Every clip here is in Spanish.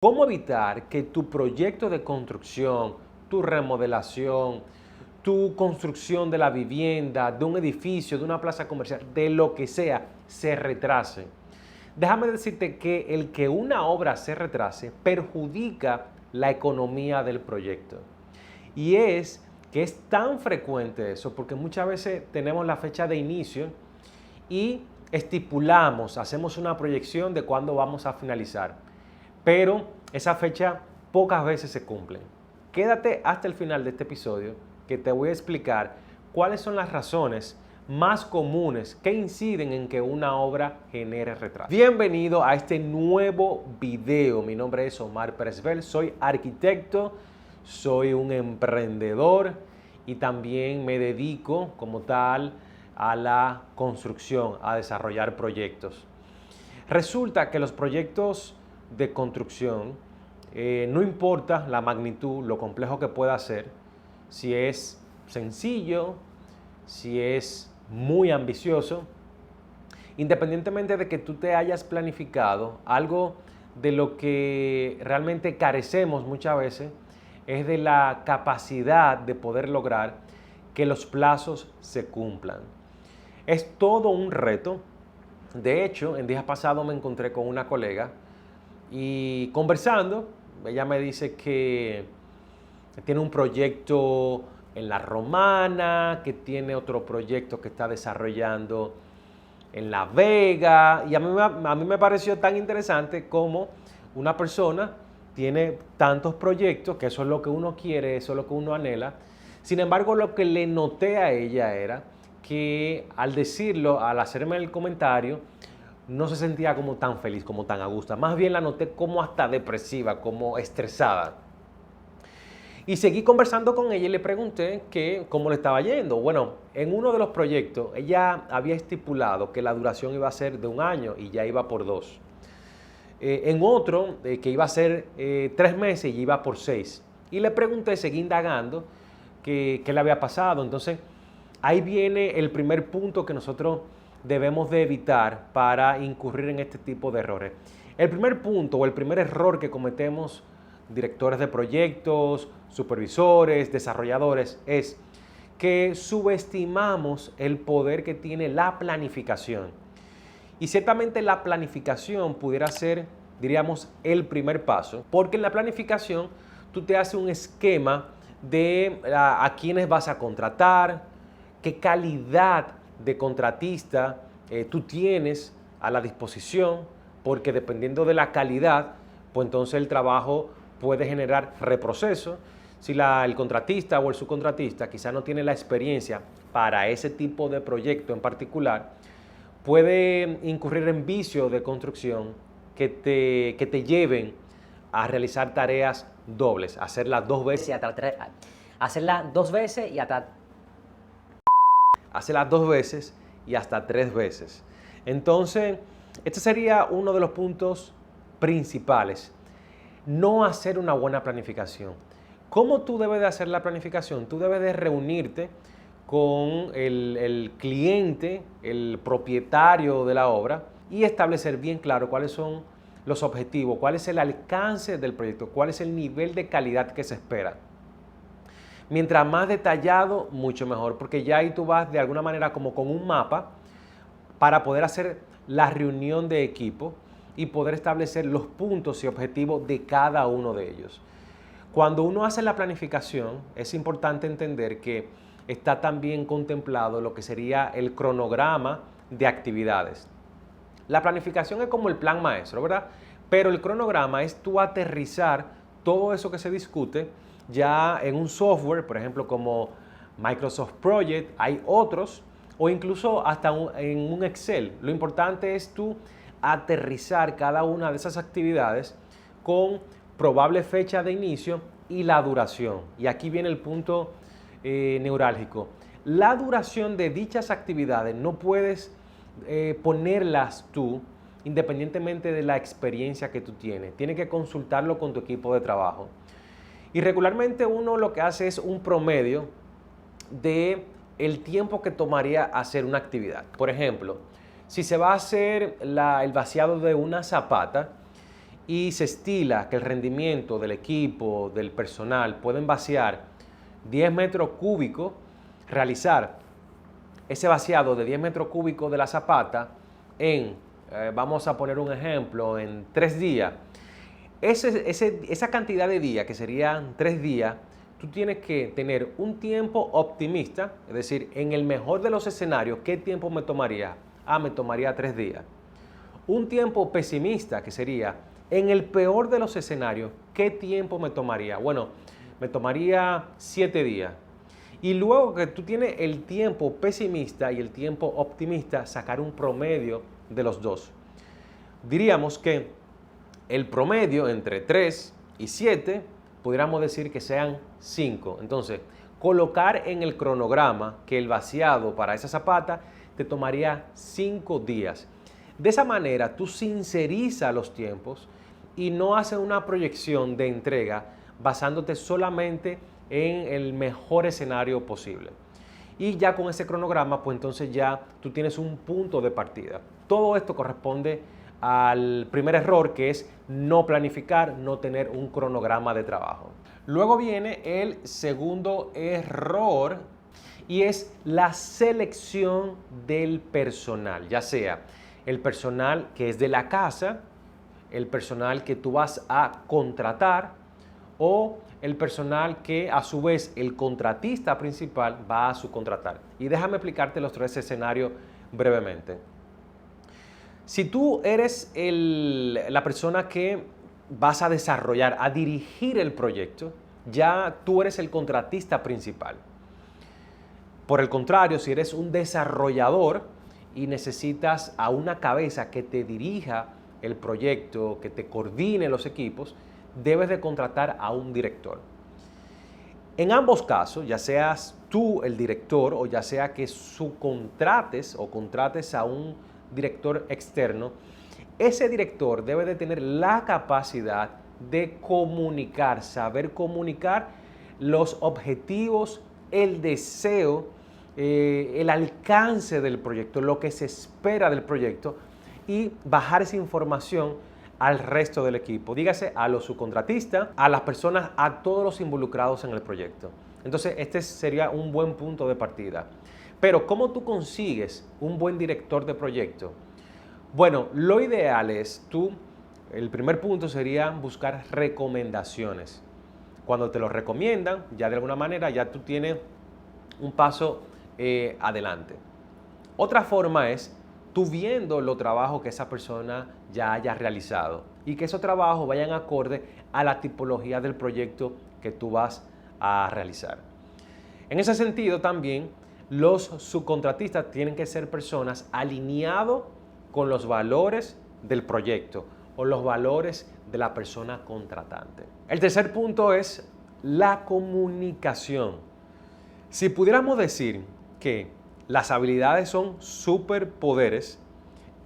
¿Cómo evitar que tu proyecto de construcción, tu remodelación, tu construcción de la vivienda, de un edificio, de una plaza comercial, de lo que sea, se retrase? Déjame decirte que el que una obra se retrase perjudica la economía del proyecto. Y es que es tan frecuente eso porque muchas veces tenemos la fecha de inicio y estipulamos, hacemos una proyección de cuándo vamos a finalizar, pero esa fecha pocas veces se cumple. Quédate hasta el final de este episodio que te voy a explicar cuáles son las razones más comunes que inciden en que una obra genere retraso. Bienvenido a este nuevo video. Mi nombre es Omar Pérez Bel, soy arquitecto, soy un emprendedor y también me dedico como tal a la construcción, a desarrollar proyectos. Resulta que los proyectos de construcción, no importa la magnitud, lo complejo que pueda ser, si es sencillo, si es muy ambicioso, independientemente de que tú te hayas planificado, algo de lo que realmente carecemos muchas veces es de la capacidad de poder lograr que los plazos se cumplan. Es todo un reto. De hecho, en días pasados me encontré con una colega y conversando, ella me dice que tiene un proyecto en La Romana, que tiene otro proyecto que está desarrollando en La Vega, y a mí me pareció tan interesante como una persona tiene tantos proyectos, que eso es lo que uno quiere, eso es lo que uno anhela. Sin embargo, lo que le noté a ella era que al decirlo, al hacerme el comentario, no se sentía como tan feliz, como tan a gusto. Más bien la noté como hasta depresiva, como estresada. Y seguí conversando con ella y le pregunté que cómo le estaba yendo. Bueno, en uno de los proyectos ella había estipulado que la duración iba a ser de 1 año y ya iba por 2. En otro, que iba a ser 3 meses y iba por 6. Y le pregunté, seguí indagando, qué le había pasado. Entonces, ahí viene el primer punto que nosotros debemos de evitar para incurrir en este tipo de errores. El primer punto o el primer error que cometemos directores de proyectos, supervisores, desarrolladores, es que subestimamos el poder que tiene la planificación. Y ciertamente la planificación pudiera ser, diríamos, el primer paso, porque en la planificación tú te haces un esquema de a quiénes vas a contratar, qué calidad de contratista tú tienes a la disposición, porque dependiendo de la calidad, pues entonces el trabajo puede generar reproceso. Si el contratista o el subcontratista quizá no tiene la experiencia para ese tipo de proyecto en particular, puede incurrir en vicios de construcción que te lleven a realizar tareas dobles, hacerlas 2 veces. Hacerla 2 veces y hasta... Hacerlas 2 veces y hasta 3 veces. Entonces, este sería uno de los puntos principales. No hacer una buena planificación. ¿Cómo tú debes de hacer la planificación? Tú debes de reunirte con el cliente, el propietario de la obra y establecer bien claro cuáles son los objetivos, cuál es el alcance del proyecto, cuál es el nivel de calidad que se espera. Mientras más detallado, mucho mejor, porque ya ahí tú vas de alguna manera como con un mapa para poder hacer la reunión de equipo y poder establecer los puntos y objetivos de cada uno de ellos. Cuando uno hace la planificación, es importante entender que está también contemplado lo que sería el cronograma de actividades. La planificación es como el plan maestro, ¿verdad? Pero el cronograma es tú aterrizar todo eso que se discute ya en un software, por ejemplo, como Microsoft Project, hay otros, o incluso hasta en un Excel. Lo importante es tú aterrizar cada una de esas actividades con probable fecha de inicio y la duración. Y aquí viene el punto neurálgico. La duración de dichas actividades no puedes ponerlas tú independientemente de la experiencia que tú tienes. Tienes que consultarlo con tu equipo de trabajo. Y regularmente uno lo que hace es un promedio de el tiempo que tomaría hacer una actividad. Por ejemplo, si se va a hacer el vaciado de una zapata y se estila que el rendimiento del equipo, del personal, pueden vaciar 10 metros cúbicos, realizar ese vaciado de 10 metros cúbicos de la zapata en, vamos a poner un ejemplo, en 3 días. Esa cantidad de días, que serían 3 días, tú tienes que tener un tiempo optimista, es decir, en el mejor de los escenarios, ¿qué tiempo me tomaría? Me tomaría 3 días. Un tiempo pesimista, que sería, en el peor de los escenarios, ¿qué tiempo me tomaría? Bueno, me tomaría 7 días. Y luego que tú tienes el tiempo pesimista y el tiempo optimista, sacar un promedio de los dos. Diríamos que el promedio entre 3 y 7, pudiéramos decir que sean 5. Entonces, colocar en el cronograma que el vaciado para esa zapata te tomaría 5 días. De esa manera, tú sincerizas los tiempos y no haces una proyección de entrega basándote solamente en el mejor escenario posible. Y ya con ese cronograma, pues entonces ya tú tienes un punto de partida. Todo esto corresponde al primer error, que es no planificar, no tener un cronograma de trabajo. Luego viene el segundo error y es la selección del personal, ya sea el personal que es de la casa, el personal que tú vas a contratar o el personal que a su vez el contratista principal va a subcontratar. Y déjame explicarte los 3 escenarios brevemente. Si tú eres la persona que vas a desarrollar, a dirigir el proyecto, ya tú eres el contratista principal. Por el contrario, si eres un desarrollador y necesitas a una cabeza que te dirija el proyecto, que te coordine los equipos, debes de contratar a un director. En ambos casos, ya seas tú el director o ya sea que subcontrates o contrates a un director externo, ese director debe de tener la capacidad de comunicar, saber comunicar los objetivos, el deseo, el alcance del proyecto, lo que se espera del proyecto y bajar esa información al resto del equipo, dígase a los subcontratistas, a las personas, a todos los involucrados en el proyecto. Entonces, este sería un buen punto de partida. Pero, ¿cómo tú consigues un buen director de proyecto? Bueno, lo ideal es el primer punto sería buscar recomendaciones. Cuando te lo recomiendan, ya de alguna manera ya tú tienes un paso adelante. Otra forma es tú viendo los trabajos que esa persona ya haya realizado y que esos trabajos vayan acorde a la tipología del proyecto que tú vas a realizar. En ese sentido también los subcontratistas tienen que ser personas alineadas con los valores del proyecto o los valores de la persona contratante. El tercer punto es la comunicación. Si pudiéramos decir que las habilidades son superpoderes,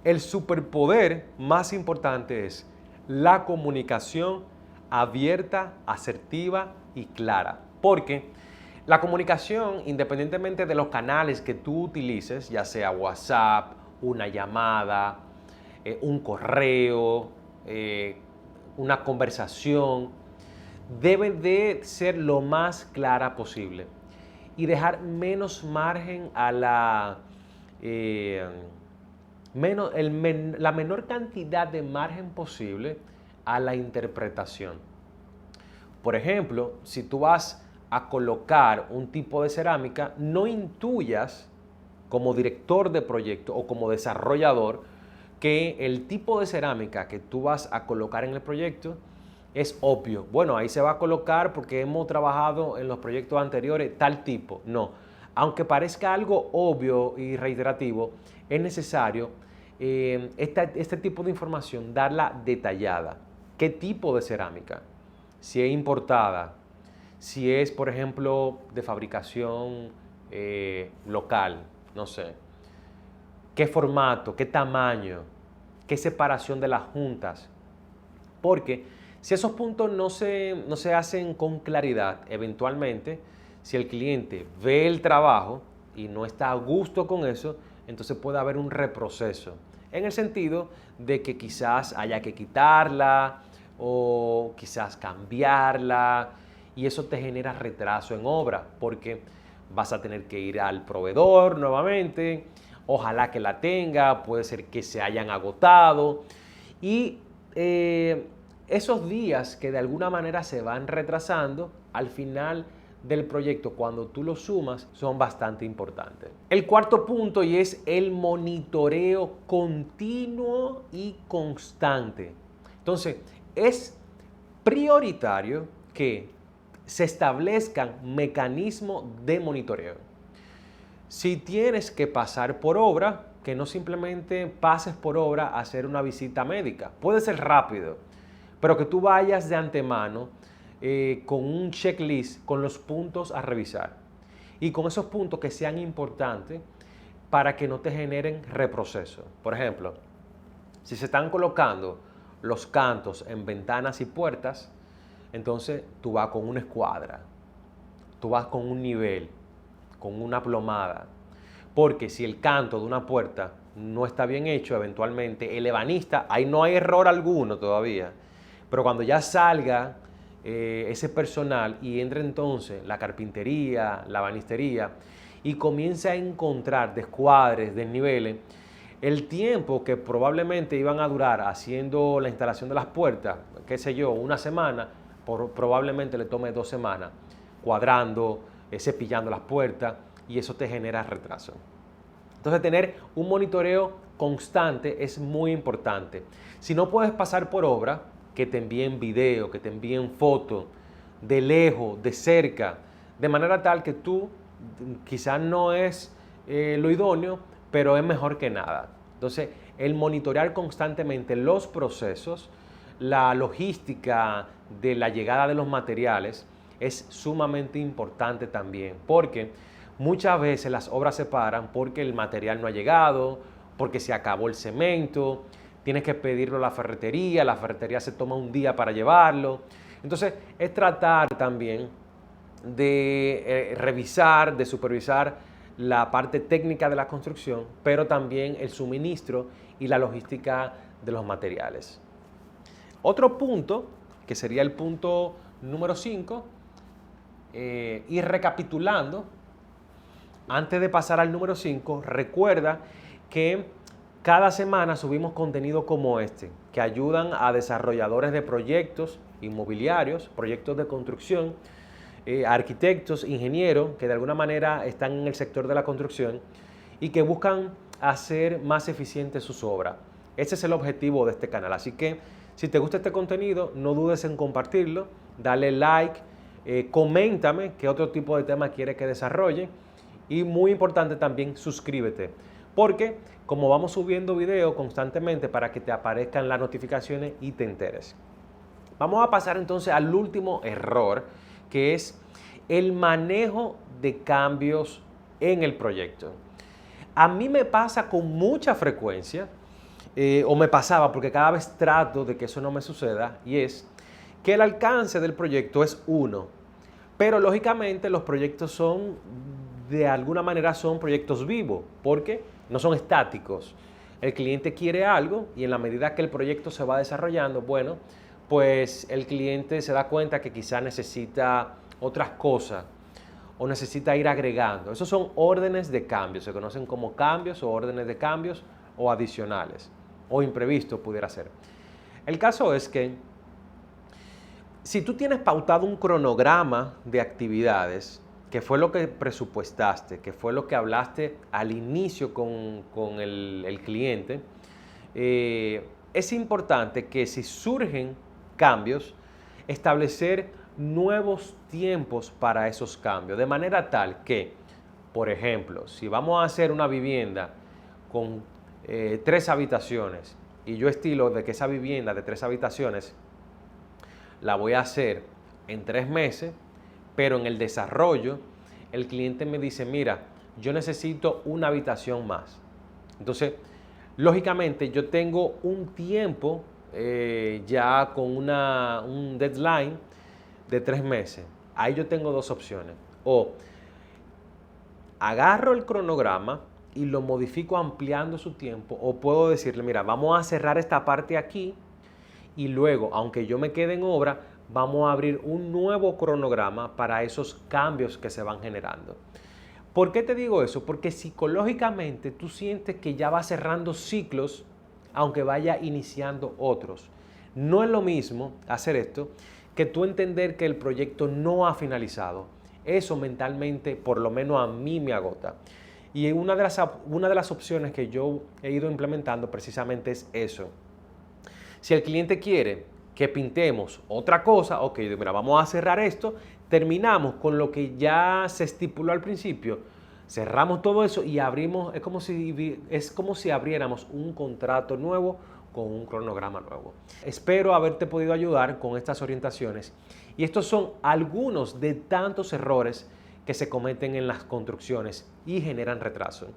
el superpoder más importante es la comunicación abierta, asertiva y clara. Porque la comunicación, independientemente de los canales que tú utilices, ya sea WhatsApp, una llamada, un correo, una conversación, debe de ser lo más clara posible y dejar menos margen a la menor cantidad de margen posible a la interpretación. Por ejemplo, si tú vas a colocar un tipo de cerámica, no intuyas como director de proyecto o como desarrollador que el tipo de cerámica que tú vas a colocar en el proyecto es obvio. Bueno, ahí se va a colocar porque hemos trabajado en los proyectos anteriores tal tipo. No, aunque parezca algo obvio y reiterativo, es necesario este tipo de información darla detallada. ¿Qué tipo de cerámica? Si es importada, si es, por ejemplo, de fabricación local, no sé. ¿Qué formato? ¿Qué tamaño? ¿Qué separación de las juntas? Porque si esos puntos no se hacen con claridad, eventualmente, si el cliente ve el trabajo y no está a gusto con eso, entonces puede haber un reproceso. En el sentido de que quizás haya que quitarla o quizás cambiarla, y eso te genera retraso en obra porque vas a tener que ir al proveedor nuevamente, ojalá que la tenga, puede ser que se hayan agotado y esos días que de alguna manera se van retrasando, al final del proyecto, cuando tú lo sumas, son bastante importantes. El cuarto punto y es el monitoreo continuo y constante. Entonces, es prioritario que se establezcan mecanismos de monitoreo. Si tienes que pasar por obra, que no simplemente pases por obra a hacer una visita médica. Puede ser rápido, pero que tú vayas de antemano con un checklist, con los puntos a revisar. Y con esos puntos que sean importantes para que no te generen reproceso. Por ejemplo, si se están colocando los cantos en ventanas y puertas, entonces tú vas con una escuadra, tú vas con un nivel, con una plomada. Porque si el canto de una puerta no está bien hecho, eventualmente el ebanista, ahí no hay error alguno todavía, pero cuando ya salga ese personal y entre entonces la carpintería, la ebanistería y comienza a encontrar descuadres, desniveles, el tiempo que probablemente iban a durar haciendo la instalación de las puertas, qué sé yo, una semana, probablemente le tome 2 semanas, cuadrando, cepillando las puertas, y eso te genera retraso. Entonces, tener un monitoreo constante es muy importante. Si no puedes pasar por obra, que te envíen video, que te envíen fotos, de lejos, de cerca, de manera tal que tú, quizás no es lo idóneo, pero es mejor que nada. Entonces, el monitorear constantemente los procesos, la logística de la llegada de los materiales es sumamente importante también, porque muchas veces las obras se paran porque el material no ha llegado, porque se acabó el cemento, tienes que pedirlo a la ferretería se toma un día para llevarlo. Entonces, es tratar también de revisar, de supervisar la parte técnica de la construcción, pero también el suministro y la logística de los materiales. Otro punto, que sería el punto número 5, y recapitulando, antes de pasar al número 5, recuerda que cada semana subimos contenido como este, que ayudan a desarrolladores de proyectos inmobiliarios, proyectos de construcción, arquitectos, ingenieros, que de alguna manera están en el sector de la construcción y que buscan hacer más eficientes sus obras. Ese es el objetivo de este canal. Así que si te gusta este contenido, no dudes en compartirlo, dale like, coméntame qué otro tipo de tema quieres que desarrolle y muy importante también suscríbete, porque como vamos subiendo videos constantemente para que te aparezcan las notificaciones y te enteres. Vamos a pasar entonces al último error, que es el manejo de cambios en el proyecto. A mí me pasa con mucha frecuencia, o me pasaba porque cada vez trato de que eso no me suceda, y es que el alcance del proyecto es 1, pero lógicamente los proyectos son, de alguna manera son proyectos vivos, porque no son estáticos. El cliente quiere algo y en la medida que el proyecto se va desarrollando, bueno, pues el cliente se da cuenta que quizá necesita otras cosas o necesita ir agregando. Esos son órdenes de cambio, se conocen como cambios o órdenes de cambios o adicionales o imprevisto pudiera ser. El caso es que si tú tienes pautado un cronograma de actividades, que fue lo que presupuestaste, que fue lo que hablaste al inicio con el cliente, es importante que si surgen cambios, establecer nuevos tiempos para esos cambios, de manera tal que, por ejemplo, si vamos a hacer una vivienda con 3 habitaciones y yo estilo de que esa vivienda de 3 habitaciones la voy a hacer en 3 meses, pero en el desarrollo el cliente me dice, mira, yo necesito una habitación más. Entonces, lógicamente yo tengo un tiempo ya con un deadline de 3 meses. Ahí yo tengo 2 opciones. O agarro el cronograma y lo modifico ampliando su tiempo, o puedo decirle, mira, vamos a cerrar esta parte aquí y luego, aunque yo me quede en obra, vamos a abrir un nuevo cronograma para esos cambios que se van generando. ¿Por qué te digo eso? Porque psicológicamente tú sientes que ya va cerrando ciclos, aunque vaya iniciando otros. No es lo mismo hacer esto que tú entender que el proyecto no ha finalizado. Eso mentalmente, por lo menos a mí me agota. Y una de las opciones que yo he ido implementando precisamente es eso. Si el cliente quiere que pintemos otra cosa, ok, mira, vamos a cerrar esto, terminamos con lo que ya se estipuló al principio, cerramos todo eso y abrimos, es como si abriéramos un contrato nuevo con un cronograma nuevo. Espero haberte podido ayudar con estas orientaciones y estos son algunos de tantos errores que se cometen en las construcciones y generan retraso.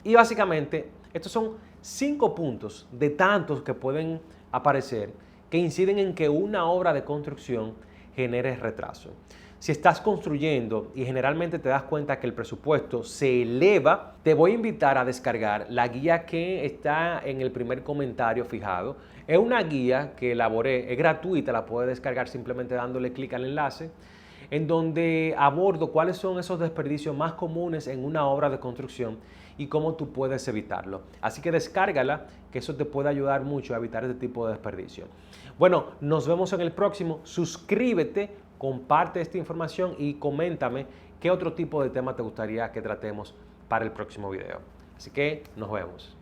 Y básicamente estos son 5 puntos de tantos que pueden aparecer que inciden en que una obra de construcción genere retraso. Si estás construyendo y generalmente te das cuenta que el presupuesto se eleva, te voy a invitar a descargar la guía que está en el primer comentario fijado. Es una guía que elaboré, es gratuita, la puedes descargar simplemente dándole clic al enlace, en donde abordo cuáles son esos desperdicios más comunes en una obra de construcción y cómo tú puedes evitarlo. Así que descárgala, que eso te puede ayudar mucho a evitar este tipo de desperdicio. Bueno, nos vemos en el próximo. Suscríbete, comparte esta información y coméntame qué otro tipo de tema te gustaría que tratemos para el próximo video. Así que nos vemos.